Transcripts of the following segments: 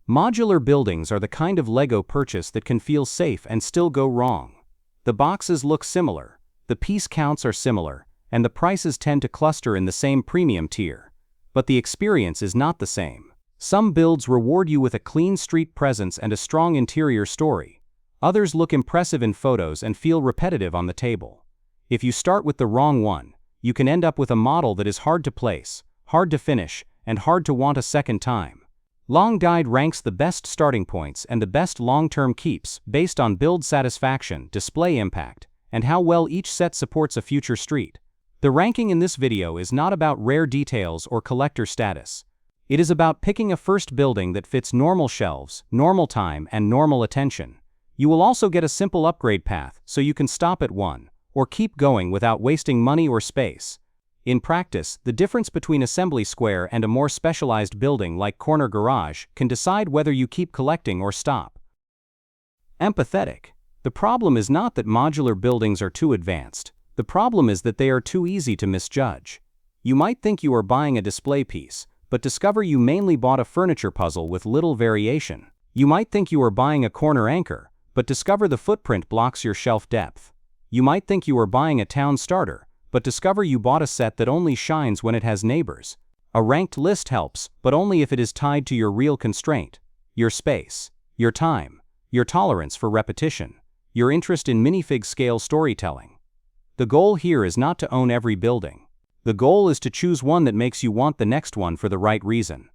Modular buildings are the kind of LEGO purchase that can feel safe and still go wrong. The boxes look similar, the piece counts are similar, and the prices tend to cluster in the same premium tier. But the experience is not the same. Some builds reward you with a clean street presence and a strong interior story. Others look impressive in photos and feel repetitive on the table. If you start with the wrong one, you can end up with a model that is hard to place, hard to finish, and hard to want a second time. Long Guide ranks the best starting points and the best long-term keeps based on build satisfaction, display impact, and how well each set supports a future street. The ranking in this video is not about rare details or collector status. It is about picking a first building that fits normal shelves, normal time, and normal attention. You will also get a simple upgrade path so you can stop at one, or keep going without wasting money or space. In practice, the difference between assembly square and a more specialized building like corner garage can decide whether you keep collecting or stop. Empathetic. The problem is not that modular buildings are too advanced. The problem is that they are too easy to misjudge. You might think you are buying a display piece, but discover you mainly bought a furniture puzzle with little variation. You might think you are buying a corner anchor, but discover the footprint blocks your shelf depth. You might think you are buying a town starter, but discover you bought a set that only shines when it has neighbors. A ranked list helps, but only if it is tied to your real constraint: your space, your time, your tolerance for repetition, your interest in minifig scale storytelling. The goal here is not to own every building. The goal is to choose one that makes you want the next one for the right reason.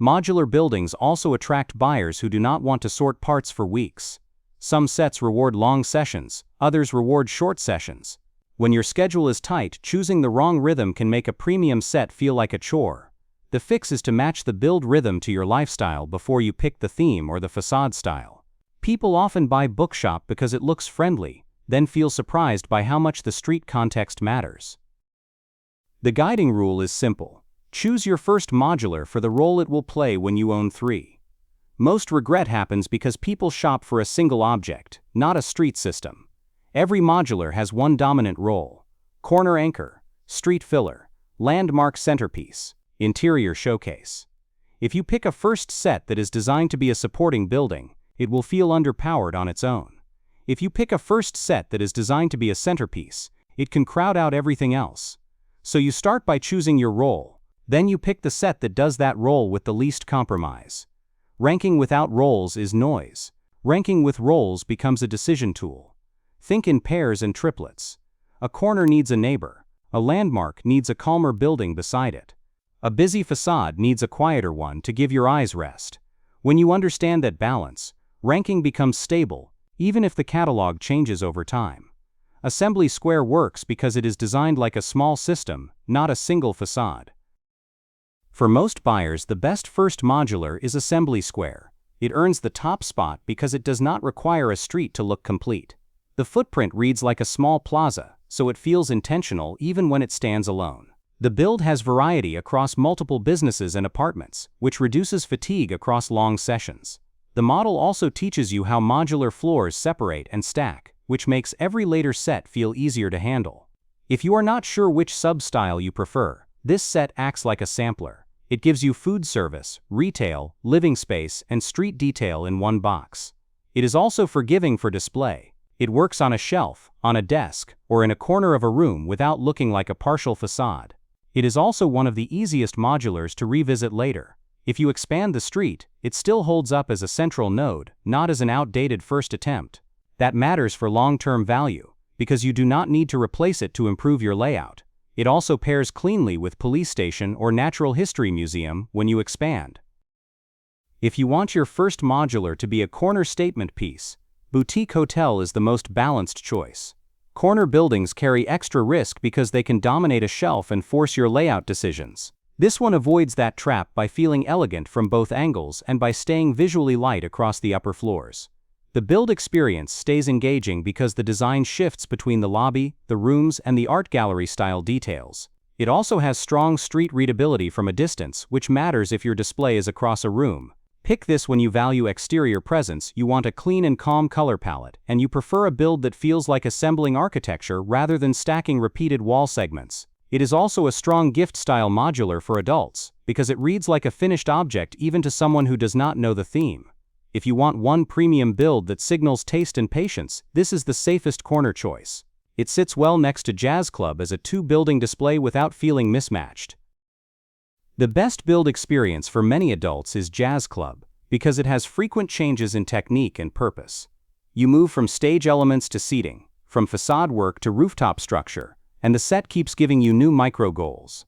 Modular buildings also attract buyers who do not want to sort parts for weeks. Some sets reward long sessions, others reward short sessions. When your schedule is tight, choosing the wrong rhythm can make a premium set feel like a chore. The fix is to match the build rhythm to your lifestyle before you pick the theme or the facade style. People often buy Bookshop because it looks friendly, then feel surprised by how much the street context matters. The guiding rule is simple. Choose your first modular for the role it will play when you own 3. Most regret happens because people shop for a single object, not a street system. Every modular has one dominant role: corner anchor, street filler, landmark centerpiece, interior showcase. If you pick a first set that is designed to be a supporting building, it will feel underpowered on its own. If you pick a first set that is designed to be a centerpiece, it can crowd out everything else. So you start by choosing your role, then you pick the set that does that role with the least compromise. Ranking without roles is noise. Ranking with roles becomes a decision tool. Think in pairs and triplets. A corner needs a neighbor. A landmark needs a calmer building beside it. A busy facade needs a quieter one to give your eyes rest. When you understand that balance, ranking becomes stable, even if the catalog changes over time. Assembly square works because it is designed like a small system, not a single facade. For most buyers, the best first modular is assembly square. It earns the top spot because it does not require a street to look complete. The footprint reads like a small plaza, so it feels intentional even when it stands alone. The build has variety across multiple businesses and apartments, which reduces fatigue across long sessions. The model also teaches you how modular floors separate and stack, which makes every later set feel easier to handle. If you are not sure which sub-style you prefer, this set acts like a sampler. It gives you food service, retail, living space, and street detail in one box. It is also forgiving for display. It works on a shelf, on a desk, or in a corner of a room without looking like a partial facade. It is also one of the easiest modulars to revisit later. If you expand the street, it still holds up as a central node, not as an outdated first attempt. That matters for long-term value, because you do not need to replace it to improve your layout. It also pairs cleanly with police station or natural history museum when you expand. If you want your first modular to be a corner statement piece, boutique hotel is the most balanced choice. Corner buildings carry extra risk because they can dominate a shelf and force your layout decisions. This one avoids that trap by feeling elegant from both angles and by staying visually light across the upper floors. The build experience stays engaging because the design shifts between the lobby, the rooms, and the art gallery style details. It also has strong street readability from a distance, which matters if your display is across a room. Pick this when you value exterior presence, you want a clean and calm color palette, and you prefer a build that feels like assembling architecture rather than stacking repeated wall segments. It is also a strong gift-style modular for adults, because it reads like a finished object even to someone who does not know the theme. If you want one premium build that signals taste and patience, this is the safest corner choice. It sits well next to Jazz Club as a two-building display without feeling mismatched. The best build experience for many adults is Jazz Club, because it has frequent changes in technique and purpose. You move from stage elements to seating, from facade work to rooftop structure, and the set keeps giving you new micro-goals.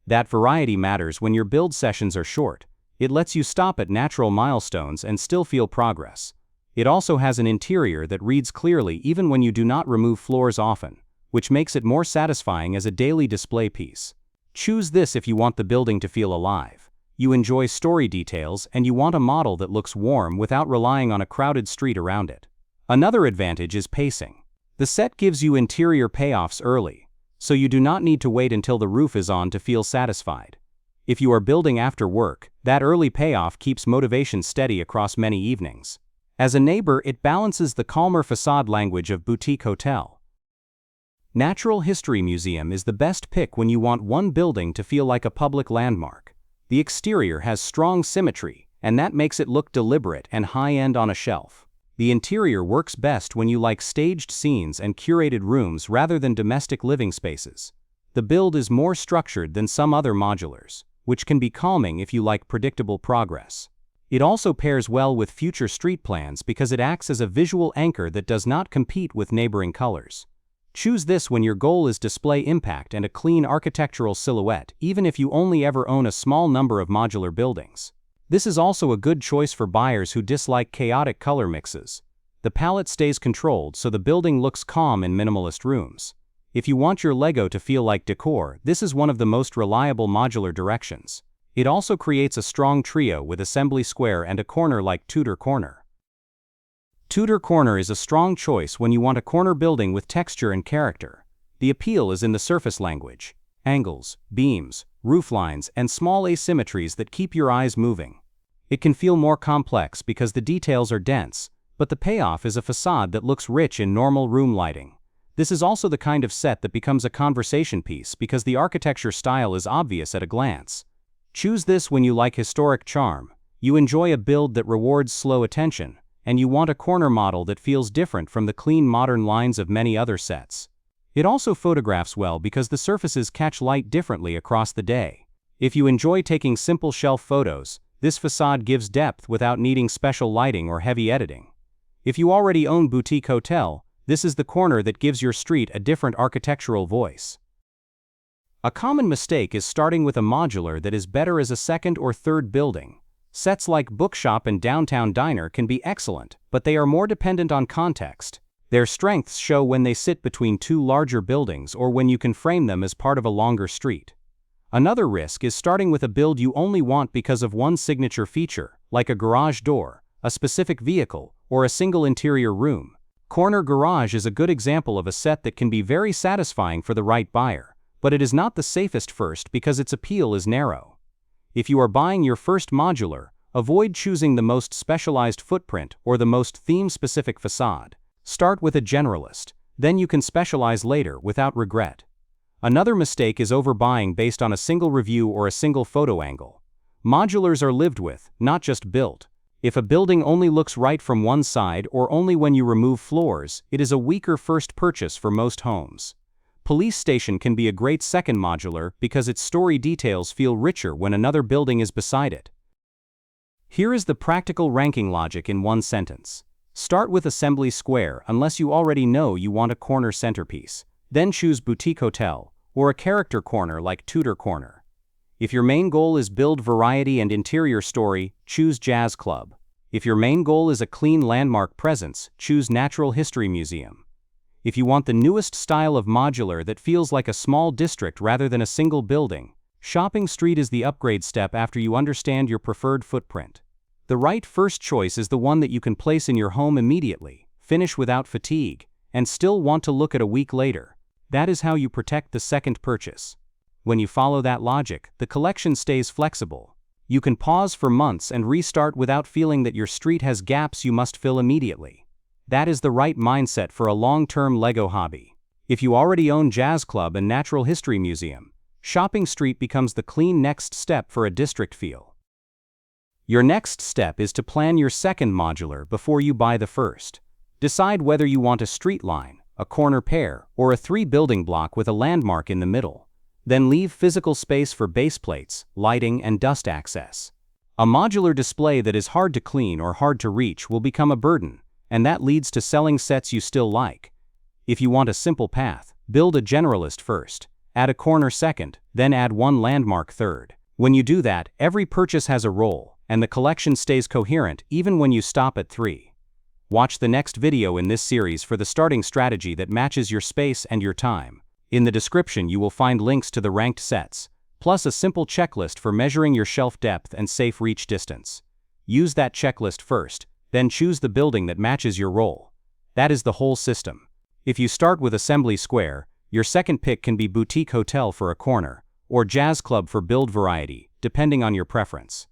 That variety matters when your build sessions are short. It lets you stop at natural milestones and still feel progress. It also has an interior that reads clearly even when you do not remove floors often, which makes it more satisfying as a daily display piece. Choose this if you want the building to feel alive. You enjoy story details and you want a model that looks warm without relying on a crowded street around it. Another advantage is pacing. The set gives you interior payoffs early, so you do not need to wait until the roof is on to feel satisfied. If you are building after work, that early payoff keeps motivation steady across many evenings. As a neighbor, it balances the calmer facade language of boutique hotel. Natural History Museum is the best pick when you want one building to feel like a public landmark. The exterior has strong symmetry, and that makes it look deliberate and high-end on a shelf. The interior works best when you like staged scenes and curated rooms rather than domestic living spaces. The build is more structured than some other modulars, which can be calming if you like predictable progress. It also pairs well with future street plans because it acts as a visual anchor that does not compete with neighboring colors. Choose this when your goal is display impact and a clean architectural silhouette, even if you only ever own a small number of modular buildings. This is also a good choice for buyers who dislike chaotic color mixes. The palette stays controlled so the building looks calm in minimalist rooms. If you want your LEGO to feel like decor, this is one of the most reliable modular directions. It also creates a strong trio with assembly square and a corner like Tudor Corner. Tudor Corner is a strong choice when you want a corner building with texture and character. The appeal is in the surface language, angles, beams, roof lines, and small asymmetries that keep your eyes moving. It can feel more complex because the details are dense, but the payoff is a facade that looks rich in normal room lighting. This is also the kind of set that becomes a conversation piece because the architecture style is obvious at a glance. Choose this when you like historic charm, you enjoy a build that rewards slow attention, and you want a corner model that feels different from the clean modern lines of many other sets. It also photographs well because the surfaces catch light differently across the day. If you enjoy taking simple shelf photos, this facade gives depth without needing special lighting or heavy editing. If you already own Boutique Hotel, this is the corner that gives your street a different architectural voice. A common mistake is starting with a modular that is better as a second or third building. Sets like Bookshop and Downtown Diner can be excellent, but they are more dependent on context. Their strengths show when they sit between two larger buildings or when you can frame them as part of a longer street. Another risk is starting with a build you only want because of one signature feature, like a garage door, a specific vehicle, or a single interior room. Corner Garage is a good example of a set that can be very satisfying for the right buyer, but it is not the safest first because its appeal is narrow. If you are buying your first modular, avoid choosing the most specialized footprint or the most theme-specific facade. Start with a generalist, then you can specialize later without regret. Another mistake is overbuying based on a single review or a single photo angle. Modulars are lived with, not just built. If a building only looks right from one side or only when you remove floors, it is a weaker first purchase for most homes. Police Station can be a great second modular because its story details feel richer when another building is beside it. Here is the practical ranking logic in one sentence. Start with Assembly Square unless you already know you want a corner centerpiece. Then choose Boutique Hotel, or a character corner like Tudor Corner. If your main goal is build variety and interior story, choose Jazz Club. If your main goal is a clean landmark presence, choose Natural History Museum. If you want the newest style of modular that feels like a small district rather than a single building, Shopping Street is the upgrade step after you understand your preferred footprint. The right first choice is the one that you can place in your home immediately, finish without fatigue, and still want to look at a week later. That is how you protect the second purchase. When you follow that logic, the collection stays flexible. You can pause for months and restart without feeling that your street has gaps you must fill immediately. That is the right mindset for a long-term LEGO hobby. If you already own Jazz Club and Natural History Museum, Shopping Street becomes the clean next step for a district feel. Your next step is to plan your second modular before you buy the first. Decide whether you want a street line, a corner pair, or a 3-building block with a landmark in the middle. Then leave physical space for base plates, lighting, and dust access. A modular display that is hard to clean or hard to reach will become a burden, and that leads to selling sets you still like. If you want a simple path, build a generalist first, add a corner second, then add one landmark third. When you do that, every purchase has a role, and the collection stays coherent even when you stop at 3. Watch the next video in this series for the starting strategy that matches your space and your time. In the description you will find links to the ranked sets, plus a simple checklist for measuring your shelf depth and safe reach distance. Use that checklist first, then choose the building that matches your role. That is the whole system. If you start with Assembly Square, your second pick can be Boutique Hotel for a corner, or Jazz Club for build variety, depending on your preference.